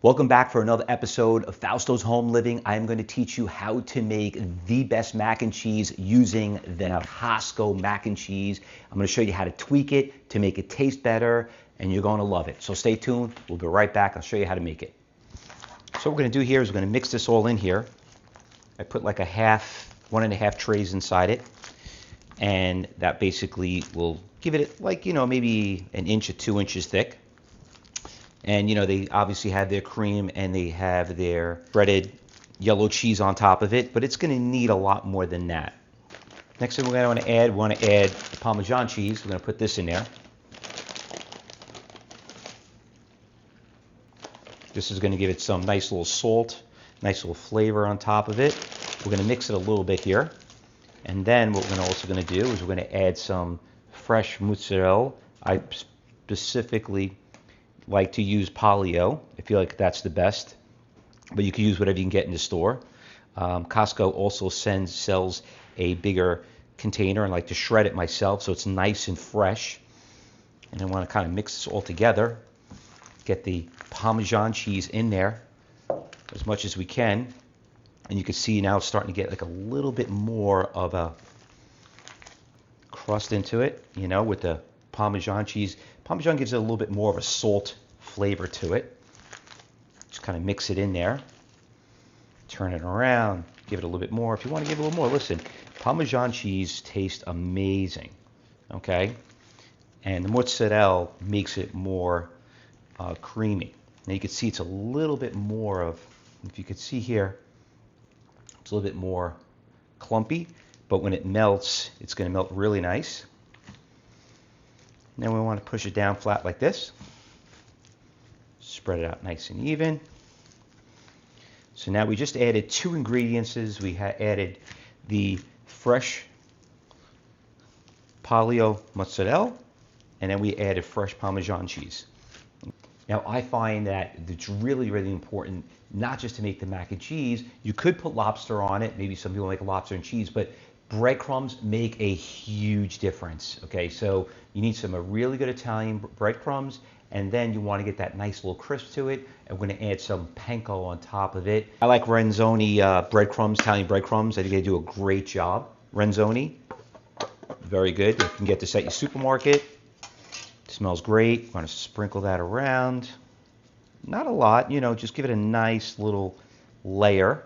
Welcome back for another episode of Fausto's Home Living. I am going to teach you how to make the best mac and cheese using the Costco mac and cheese. I'm going to show you how to tweak it to make it taste better, and you're going to love it. So stay tuned. We'll be right back. I'll show you how to make it. So what we're going to do here is we're going to mix this all in here. I put like 1.5 trays inside it, and that basically will give it like, maybe an inch or 2 inches thick. And they obviously have their cream and they have their shredded yellow cheese on top of it, but it's going to need a lot more than that. Next thing we're going to want to add the Parmesan cheese. We're going to put this in there. This is going to give it some nice little salt, nice little flavor on top of it. We're going to mix it a little bit here. And then what we're also going to do is we're going to add some fresh mozzarella. I specifically like to use Polio. I feel like that's the best, but you can use whatever you can get in the store. Costco also sells a bigger container, and I like to shred it myself so it's nice and fresh. And I want to kind of mix this all together, get the Parmesan cheese in there as much as we can. And you can see now it's starting to get like a little bit more of a crust into it, with the Parmesan cheese. Parmesan gives it a little bit more of a salt flavor to it. Just kind of mix it in there. Turn it around. Give it a little bit more. If you want to give it a little more, listen, Parmesan cheese tastes amazing. Okay? And the mozzarella makes it more creamy. Now you can see it's a little bit more of, if you could see here, it's a little bit more clumpy, but when it melts, it's going to melt really nice. Then we want to push it down flat like this. Spread it out nice and even. So now we just added 2 ingredients. We added the fresh Polio mozzarella, and then we added fresh Parmesan cheese. Now I find that it's really, really important not just to make the mac and cheese. You could put lobster on it. Maybe some people make lobster and cheese, but breadcrumbs make a huge difference. Okay, so you need some really good Italian breadcrumbs, and then you want to get that nice little crisp to it. And we're going to add some panko on top of it. I like Renzoni breadcrumbs, Italian breadcrumbs. I think they do a great job. Renzoni, very good. You can get this at your supermarket. It smells great. I'm going to sprinkle that around. Not a lot, just give it a nice little layer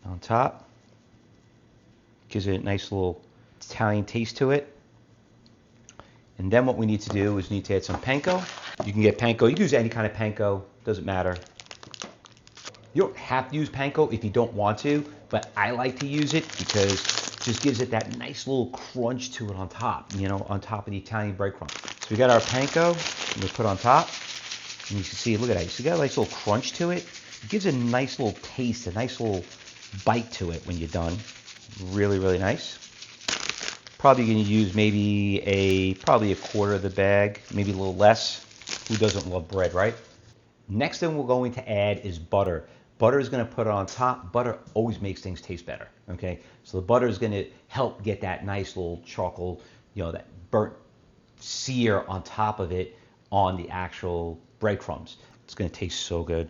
on top. Gives it a nice little Italian taste to it. And then what we need to do is need to add some panko. You can get panko. You can use any kind of panko. Doesn't matter. You don't have to use panko if you don't want to, but I like to use it because it just gives it that nice little crunch to it on top, on top of the Italian breadcrumb. So we got our panko, and we put on top. And you can see, look at that. You see, got a nice little crunch to it. It gives a nice little taste, a nice little bite to it when you're done. Really, really nice. Probably going to use probably a quarter of the bag, maybe a little less. Who doesn't love bread, right? Next thing we're going to add is butter. Butter is going to put it on top. Butter always makes things taste better, okay? So the butter is going to help get that nice little charcoal, that burnt sear on top of it on the actual breadcrumbs. It's going to taste so good.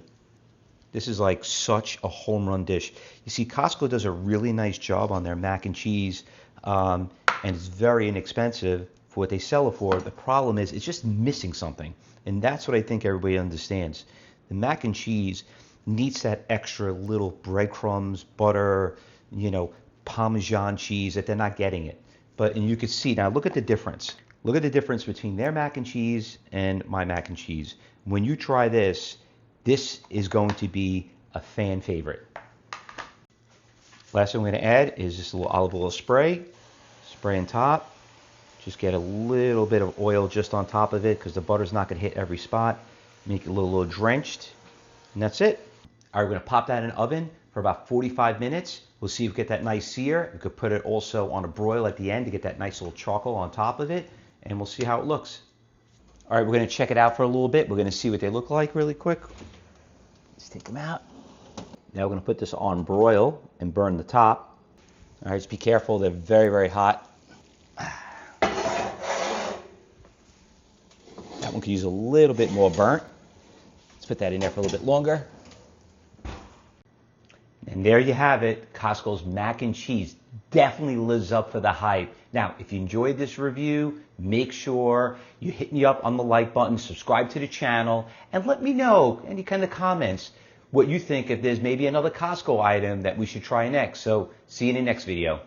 This is like such a home run dish. You see, Costco does a really nice job on their mac and cheese, and it's very inexpensive for what they sell it for. The problem is it's just missing something, and that's what I think everybody understands. The mac and cheese needs that extra little breadcrumbs, butter, Parmesan cheese that they're not getting it. And you can see, now look at the difference. Look at the difference between their mac and cheese and my mac and cheese. When you try this, this is going to be a fan favorite. Last thing we're going to add is this little olive oil spray. Spray on top. Just get a little bit of oil just on top of it because the butter's not going to hit every spot. Make it a little drenched. And that's it. All right, we're going to pop that in the oven for about 45 minutes. We'll see if we get that nice sear. We could put it also on a broil at the end to get that nice little charcoal on top of it. And we'll see how it looks. All right, we're going to check it out for a little bit. We're going to see what they look like really quick. Let's take them out. Now we're going to put this on broil and burn the top. All right, just be careful. They're very, very hot. That one could could use a little bit more burnt. Let's put that in there for a little bit longer. And there you have it. Costco's mac and cheese definitely lives up for the hype. Now, if you enjoyed this review, make sure you hit me up on the like button, subscribe to the channel, and let me know any kind of comments what you think if there's maybe another Costco item that we should try next. So see you in the next video.